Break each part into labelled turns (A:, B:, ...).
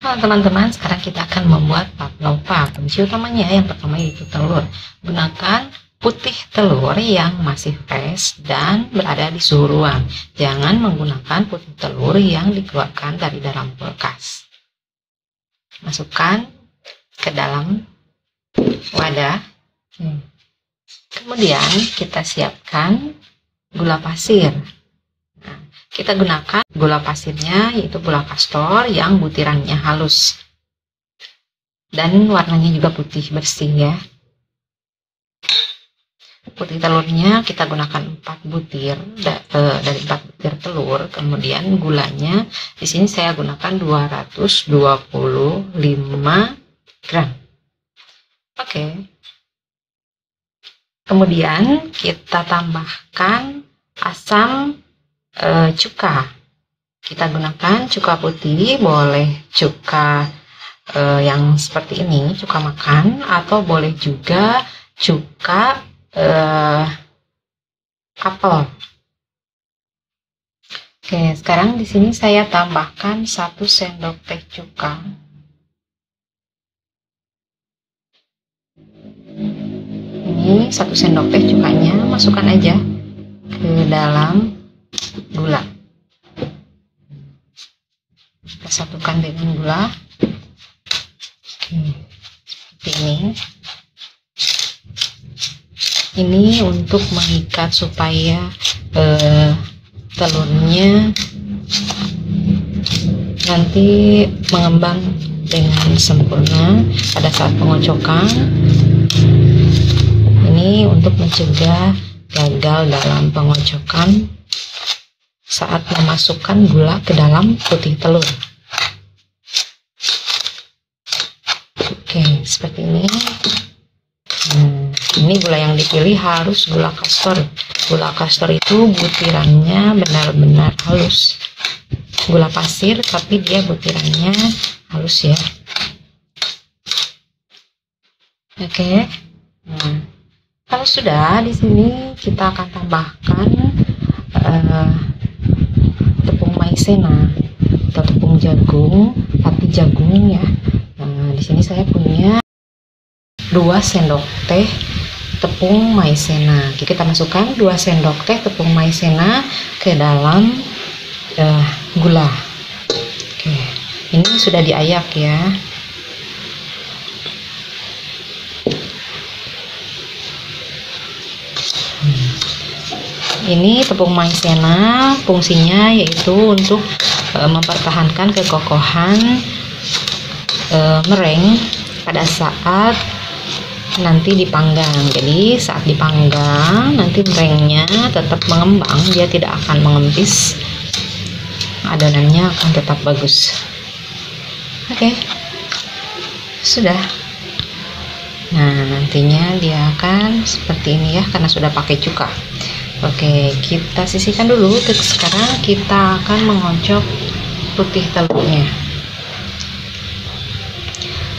A: Halo teman-teman, sekarang kita akan membuat pavlova. Kunci utamanya yang pertama yaitu telur. Gunakan putih telur yang masih fresh dan berada di suhu ruang. Jangan menggunakan putih telur yang dikeluarkan dari dalam kulkas. Masukkan ke dalam wadah. Kemudian kita siapkan gula pasir. Kita gunakan gula pasirnya yaitu gula kastor yang butirannya halus dan warnanya juga putih bersih ya. Putih telurnya kita gunakan 4 butir dari 4 butir telur. Kemudian gulanya di sini saya gunakan 225 gram. Oke. Kemudian kita tambahkan asam cuka. Kita gunakan cuka putih, boleh cuka yang seperti ini, cuka makan, atau boleh juga cuka apel. Oke, sekarang di sini saya tambahkan 1 sendok teh cuka. Ini 1 sendok teh cukanya, masukkan aja ke dalam gula. Kita satukan dengan gula. Seperti ini. Ini untuk mengikat supaya telurnya nanti mengembang dengan sempurna pada saat pengocokan. Ini untuk mencegah gagal dalam pengocokan saat memasukkan gula ke dalam putih telur. Oke, seperti ini. Ini gula yang dipilih harus gula kastor. Gula kastor itu butirannya benar-benar halus. Gula pasir tapi dia butirannya halus ya. Oke. Kalau sudah, di sini kita akan tambahkan tepung maizena atau tepung jagung, tapi jagung ya. Di sini saya punya 2 sendok teh tepung maizena. Kita masukkan 2 sendok teh tepung maizena ke dalam gula. Oke, ini sudah diayak ya. Ini tepung maizena fungsinya yaitu untuk mempertahankan kekokohan meringue pada saat nanti dipanggang. Jadi saat dipanggang nanti meringuenya tetap mengembang, dia tidak akan mengempis, adonannya akan tetap bagus. Oke, sudah. Nah, nantinya dia akan seperti ini ya, karena sudah pakai cuka. Oke, kita sisihkan dulu. Sekarang kita akan mengocok putih telurnya.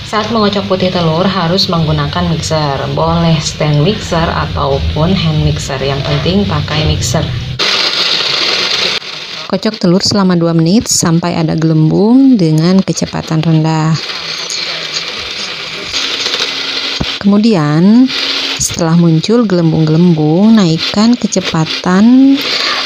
A: Saat mengocok putih telur harus menggunakan mixer, boleh stand mixer ataupun hand mixer, yang penting pakai mixer. Kocok telur selama 2 menit sampai ada gelembung dengan kecepatan rendah. Kemudian setelah muncul gelembung-gelembung, naikkan kecepatan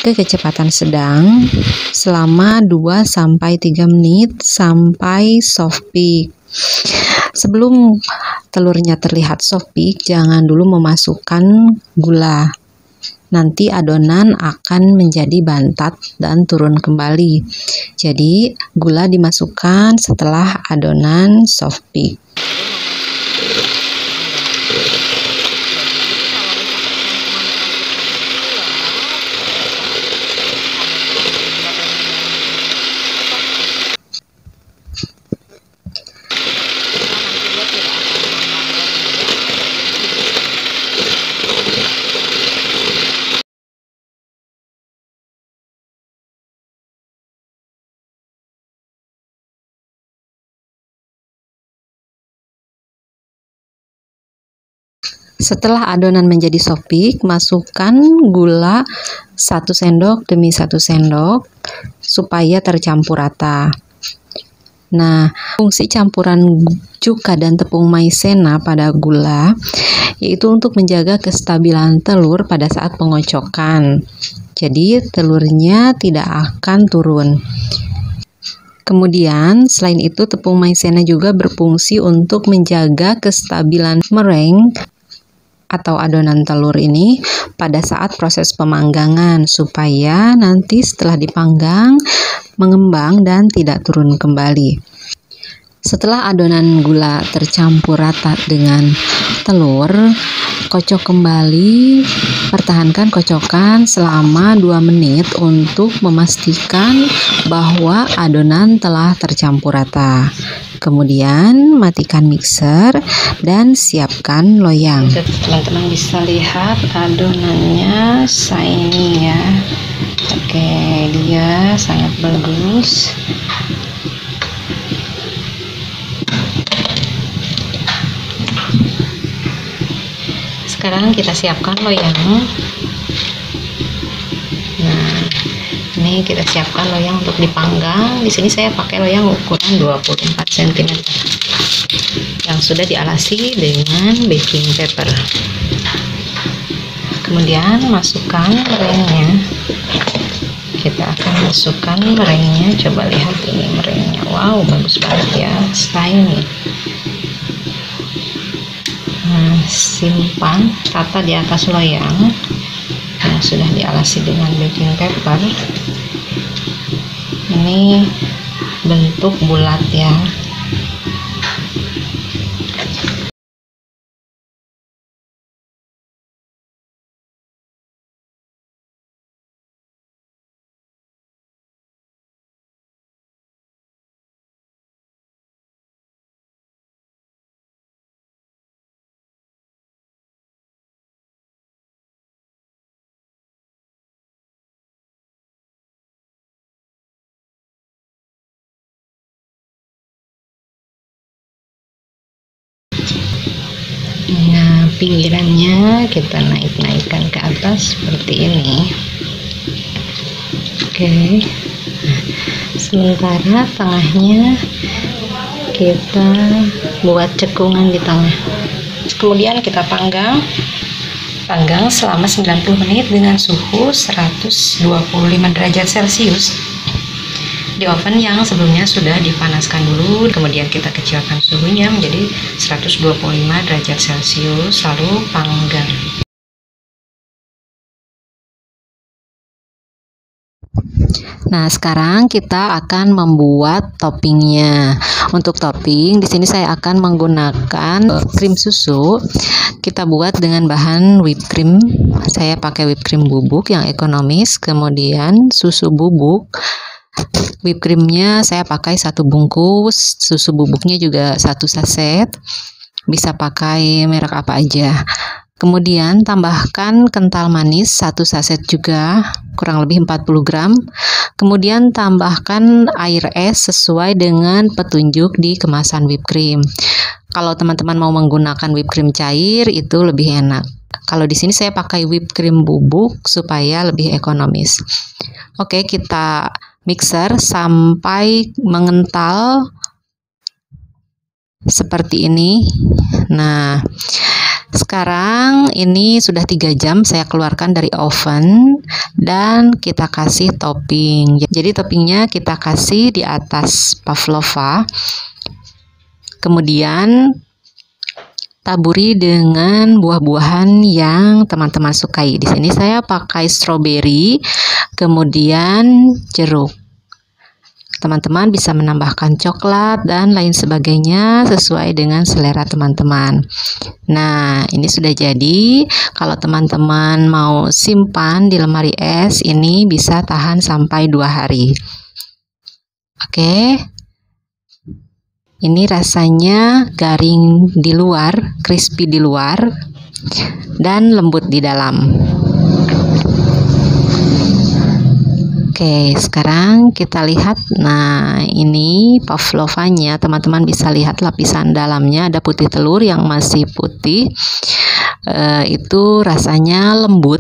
A: ke kecepatan sedang selama 2-3 menit sampai soft peak. Sebelum telurnya terlihat soft peak, jangan dulu memasukkan gula. Nanti adonan akan menjadi bantat dan turun kembali. Jadi gula dimasukkan setelah adonan soft peak. Setelah adonan menjadi soft peak, masukkan gula 1 sendok demi 1 sendok supaya tercampur rata. Nah, fungsi campuran cuka dan tepung maizena pada gula yaitu untuk menjaga kestabilan telur pada saat pengocokan. Jadi telurnya tidak akan turun. Kemudian, selain itu tepung maizena juga berfungsi untuk menjaga kestabilan meringue atau adonan telur ini pada saat proses pemanggangan supaya nanti setelah dipanggang mengembang dan tidak turun kembali. Setelah adonan gula tercampur rata dengan telur, kocok kembali, pertahankan kocokan selama 2 menit untuk memastikan bahwa adonan telah tercampur rata. Kemudian matikan mixer dan siapkan loyang. Teman-teman bisa lihat adonannya shiny ya. Oke, dia sangat bagus. Sekarang kita siapkan loyang. Nah, ini kita siapkan loyang untuk dipanggang. Di sini saya pakai loyang ukuran 24 cm yang sudah dialasi dengan baking paper. Kemudian masukkan meringuenya. Kita akan masukkan meringuenya. Coba lihat ini meringuenya. Wow, bagus banget ya, shiny. Nah, simpan tata di atas loyang yang sudah dialasi dengan baking paper. Ini bentuk bulat ya. Nah, pinggirannya kita naik-naikkan ke atas seperti ini. Oke. Sementara tengahnya kita buat cekungan di tengah. Kemudian kita panggang selama 90 menit dengan suhu 125 derajat Celcius di oven yang sebelumnya sudah dipanaskan dulu. Kemudian kita kecilkan suhunya menjadi 125 derajat Celcius, lalu panggang. Nah, sekarang kita akan membuat toppingnya. Untuk topping, di sini saya akan menggunakan krim susu. Kita buat dengan bahan whipped cream. Saya pakai whipped cream bubuk yang ekonomis, kemudian susu bubuk. Whipped creamnya saya pakai 1 bungkus, susu bubuknya juga 1 saset. Bisa pakai merek apa aja. Kemudian tambahkan kental manis 1 saset juga, kurang lebih 40 gram. Kemudian tambahkan air es sesuai dengan petunjuk di kemasan whipped cream. Kalau teman-teman mau menggunakan whipped cream cair itu lebih enak. Kalau di sini saya pakai whipped cream bubuk supaya lebih ekonomis. Oke, kita mixer sampai mengental seperti ini. Nah, sekarang ini sudah 3 jam saya keluarkan dari oven dan kita kasih topping. Jadi toppingnya kita kasih di atas pavlova. Kemudian taburi dengan buah-buahan yang teman-teman sukai. Di sini saya pakai strawberry, kemudian jeruk. Teman-teman bisa menambahkan coklat dan lain sebagainya sesuai dengan selera teman-teman. Nah, ini sudah jadi. Kalau teman-teman mau simpan di lemari es, ini bisa tahan sampai 2 hari. Oke. Ini rasanya garing di luar, crispy di luar, dan lembut di dalam. Oke, sekarang kita lihat. Nah, ini pavlovanya, teman-teman bisa lihat lapisan dalamnya ada putih telur yang masih putih. Itu rasanya lembut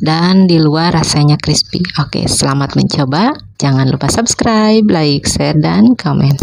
A: dan di luar rasanya crispy. Oke, selamat mencoba. Jangan lupa subscribe, like, share, dan komen.